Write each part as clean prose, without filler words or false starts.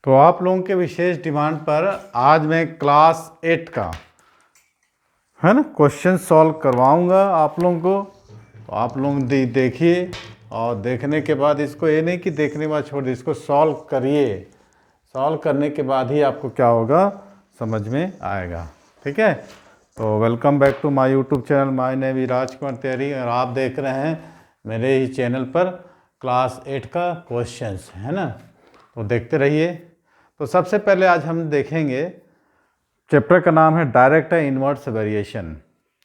तो आप लोगों के विशेष डिमांड पर आज मैं क्लास 8 का है ना क्वेश्चन सॉल्व करवाऊंगा आप लोगों को। तो आप लोग देखिए और देखने के बाद इसको ये नहीं कि देखने के बाद छोड़ दीजिए, इसको सॉल्व करिए। सॉल्व करने के बाद ही आपको क्या होगा समझ में आएगा। ठीक है, तो welcome back to my YouTube channel. My name is Rajkumar Tiwari और आप देख रहे हैं मेरे ही चैनल पर क्लास 8 का क्वेश्चंस, है ना। तो देखते रहिए। तो सबसे पहले आज हम देखेंगे, चैप्टर का नाम है डायरेक्ट और इन्वर्स वेरिएशन।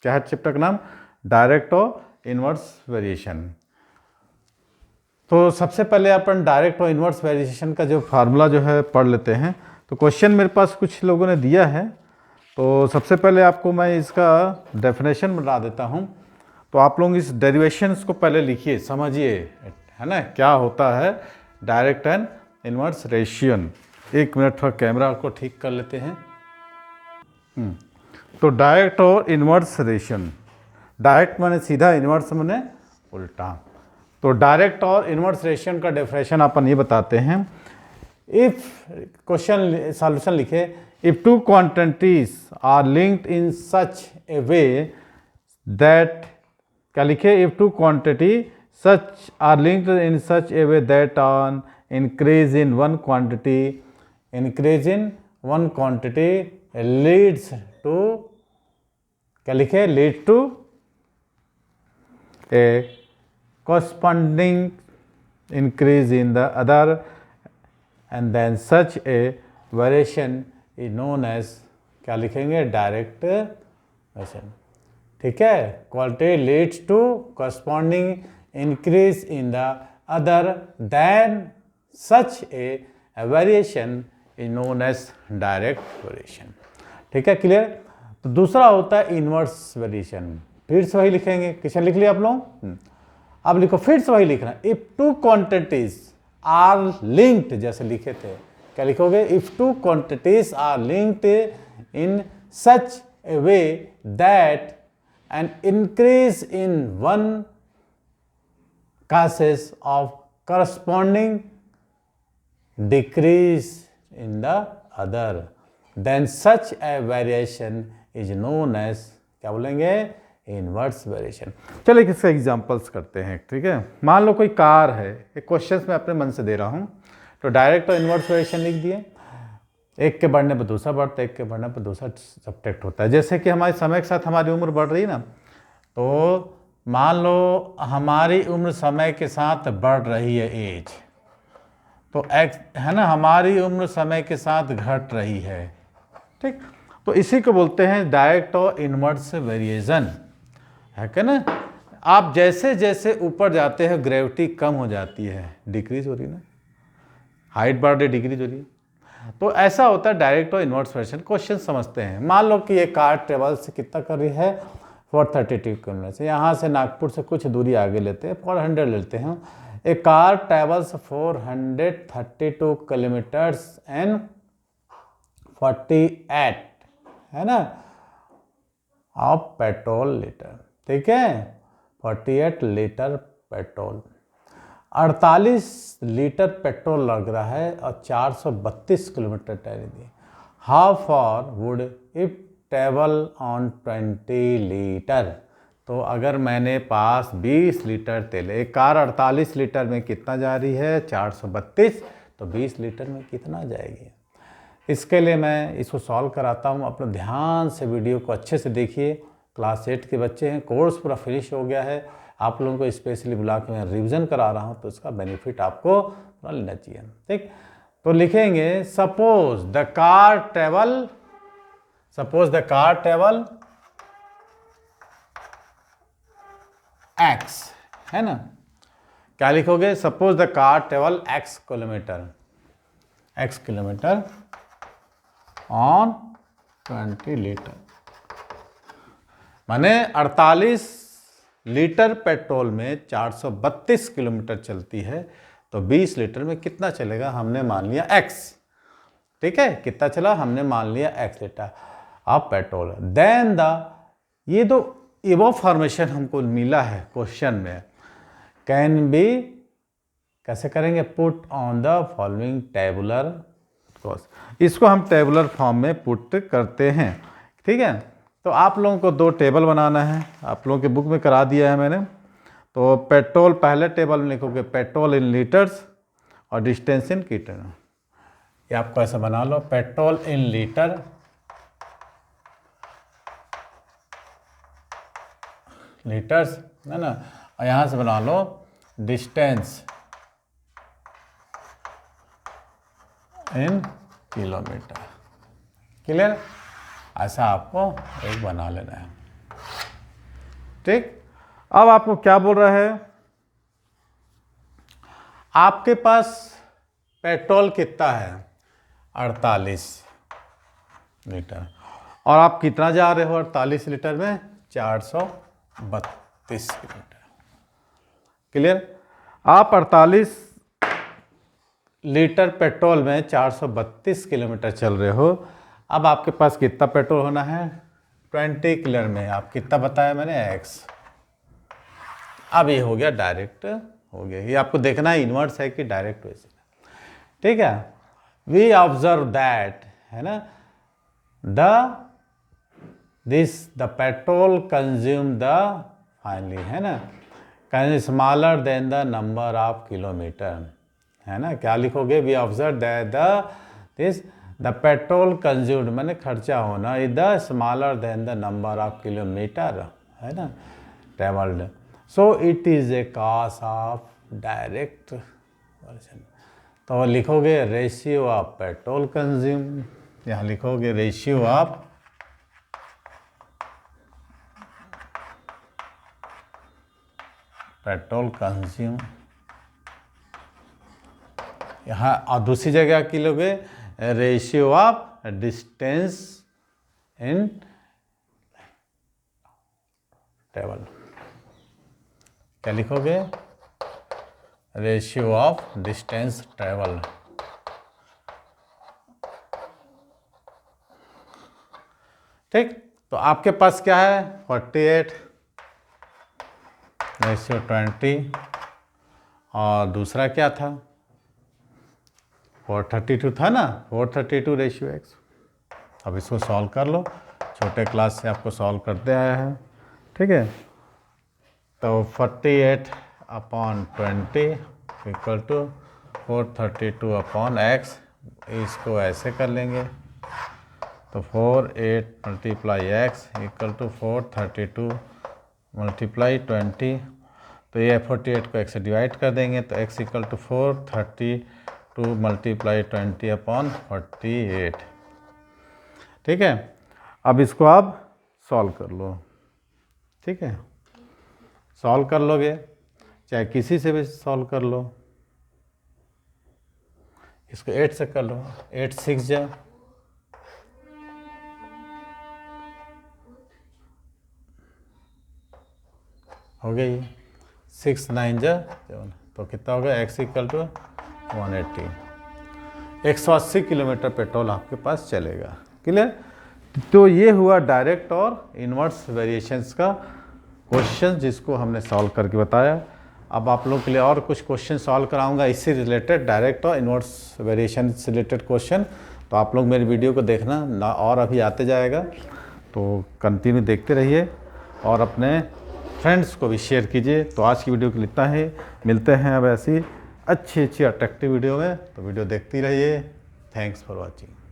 क्या है चैप्टर का नाम? डायरेक्ट और इन्वर्स वेरिएशन। तो सबसे पहले अपन डायरेक्ट और इन्वर्स वेरिएशन का जो फार्मूला जो है पढ़ लेते हैं। तो क्वेश्चन मेरे पास कुछ लोगों ने दिया है, तो सबसे पहले आपको मैं इसका डेफिनेशन बता देता हूँ। तो आप लोग इस डेरिवेशंस को पहले लिखिए, समझिए, है ना, क्या होता है डायरेक्ट एंड इन्वर्स रेशियन। एक मिनट थोड़ा कैमरा को ठीक कर लेते हैं। तो डायरेक्ट और इन्वर्स रेशियन, डायरेक्ट माने सीधा, इन्वर्स माने उल्टा। तो डायरेक्ट और इन्वर्स रेशियन का डेफिनेशन अपन ये बताते हैं। इफ क्वेश्चन सॉल्यूशन लिखे, if two quantities are linked in such a way that, क्या लिखे, if two quantity such are linked in such a way that on increase in one quantity leads to, क्या लिखे, lead to a corresponding increase in the other, and then such a variation is known as, क्या लिखेंगे, direct variation. ठीक है, quality leads to corresponding increase in the other, then such a variation is known as direct variation. ठीक है, clear. तो दूसरा होता है इन्वर्स वेरिएशन। फिर से वही लिखेंगे, क्वेश्चन लिख लिया आप लोग। अब लिखो, फिर से वही लिखना, if two quantities are linked, जैसे लिखे थे, क्या लिखोगे, if two quantities are linked in such a way that an increase in one cases of corresponding decrease in the other, then such a variation is known as, क्या बोलेंगे, inverse variation. चलिए इसके examples करते हैं। ठीक है, मान लो कोई कार है, एक क्वेश्चंस मैं अपने मन से दे रहा हूँ। तो डायरेक्ट और इन्वर्स वेरिएशन लिख दिए, एक के बढ़ने पर दूसरा बढ़ता है, एक के बढ़ने पर दूसरा सब्ट्रैक्ट होता है। जैसे कि हमारे समय के साथ हमारी उम्र बढ़ रही है ना, तो मान लो हमारी उम्र समय के साथ बढ़ रही है, एज, तो एक्स, है ना, हमारी उम्र समय के साथ घट रही है। ठीक, तो इसी को बोलते हैं डायरेक्ट और इन्वर्स वेरिएशन, है क्या ना। आप जैसे जैसे ऊपर जाते हैं ग्रेविटी कम हो जाती है, डिक्रीज हो रही है ना, हाइट बढ़ रही, डिक्रीज हो रही है। तो ऐसा होता है डायरेक्ट और इन्वर्स वेरिएशन। क्वेश्चन समझते हैं। मान लो कि ये कार ट्रेवल से कितना कर रही है, 432 किलोमीटर से। यहाँ से नागपुर से कुछ दूरी आगे लेते हैं, 400 लेते हैं। ए कार ट्रेवल्स 432 किलोमीटर्स एंड 48, है ना, ऑफ पेट्रोल लीटर। ठीक है, 48 लीटर पेट्रोल, 48 लीटर पेट्रोल लग रहा है और 432 किलोमीटर टहल दी। How far would if travel on 20 litre. तो अगर मैंने पास 20 लीटर तेल, एक कार 48 लीटर में कितना जा रही है, 432, तो 20 लीटर में कितना जाएगी। इसके लिए मैं इसको सॉल्व कराता हूँ। अपना ध्यान से वीडियो को अच्छे से देखिए। क्लास 8 के बच्चे हैं, कोर्स पूरा फिनिश हो गया है। आप लोगों को स्पेशली बुला के मैं रिविज़न करा रहा हूँ, तो इसका बेनिफिट आपको पूरा लेना चाहिए। ठीक, तो लिखेंगे, suppose the car travel x, है ना। क्या लिखोगे, suppose the car travel x kilometre on 20 litre, माने 48 लीटर पेट्रोल में 432 किलोमीटर चलती है, तो 20 लीटर में कितना चलेगा, हमने मान लिया x। ठीक है, कितना चला, हमने मान लिया x litre of petrol. Then ये तो एबव फॉर्मेशन हमको मिला है क्वेश्चन में, कैन बी, कैसे करेंगे, put on the following tabular cost. इसको हम टेबुलर फॉर्म में पुट करते हैं, ठीक है। तो आप लोगों को 2 टेबल बनाना है, आप लोगों के बुक में करा दिया है मैंने। तो पेट्रोल पहले टेबल में लिखोगे पेट्रोल इन लीटर्स और डिस्टेंस इन कीटर। ये आपको ऐसा बना लो, पेट्रोल इन लीटर, लीटर्स है ना, और यहाँ से बना लो डिस्टेंस इन किलोमीटर। क्लियर? ऐसा आपको एक बना लेना है, ठीक। अब आपको क्या बोल रहा है, आपके पास पेट्रोल कितना है 48 लीटर, और आप कितना जा रहे हो 48 लीटर में 432 किलोमीटर। क्लियर? आप 48 लीटर पेट्रोल में 432 किलोमीटर चल रहे हो। अब आपके पास कितना पेट्रोल होना है 20 किलोमीटर में, आप कितना बताया मैंने x। अब ये हो गया डायरेक्ट, हो गया। ये आपको देखना है इनवर्स है कि डायरेक्ट वैसे, ठीक है। वी ऑब्जर्व दैट, है ना, the petrol consume the finally, है ना, smaller than the number of kilometre, है ना। क्या लिखोगे, we observe that the petrol consumed मैंने खर्चा होना is the smaller than the number of kilometre, है ना, travelled, so it is a cost of direct version. तो लिखोगे रेशियो ऑफ पेट्रोल कंज्यूम, यहाँ लिखोगे रेशियो ऑफ पेट्रोल कंज्यूम, यहाँ और दूसरी जगह की लोगे ratio of distance in travel. क्या लिखोगे, रेशियो ऑफ डिस्टेंस ट्रेवल। ठीक, तो आपके पास क्या है 48 रेशियो 20, और दूसरा क्या था 432 था ना, 432 रेशियो x। अब इसको सॉल्व कर लो, छोटे क्लास से आपको सॉल्व करते आया है, ठीक है। तो 48 upon 20 equal to 432 upon x, इसको ऐसे कर लेंगे तो 48 multiply x equal to 432 multiply 20, तो ये 48 को x से डिवाइड कर देंगे तो x equal to 432 multiply 20 upon 48, ठीक है। अब इसको आप सॉल्व कर लो, ठीक है, सॉल्व कर लोगे चाहे किसी से भी सॉल्व कर लो, इसको 8 से कर लो, 8 6 जा, हो गई 6 9 जा 7, तो कितना होगा x equal to 180, 180 kilometre petrol आपके पास चलेगा। क्लियर? तो ये हुआ डायरेक्ट और इनवर्स वेरिएशंस का क्वेश्चन जिसको हमने सॉल्व करके बताया। अब आप लोगों के लिए और कुछ क्वेश्चन सॉल्व कराऊंगा इससे रिलेटेड, डायरेक्ट और इनवर्स वेरिएशन से रिलेटेड क्वेश्चन। तो आप लोग मेरी वीडियो को देखना ना, और अभी आते जाएगा, तो कंटिन्यू देखते रहिए और अपने फ्रेंड्स को भी शेयर कीजिए। तो आज की वीडियो के लिए इतना ही, मिलते हैं अब ऐसी अच्छी अट्रैक्टिव वीडियो में, तो वीडियो देखती रहिए। Thanks for watching.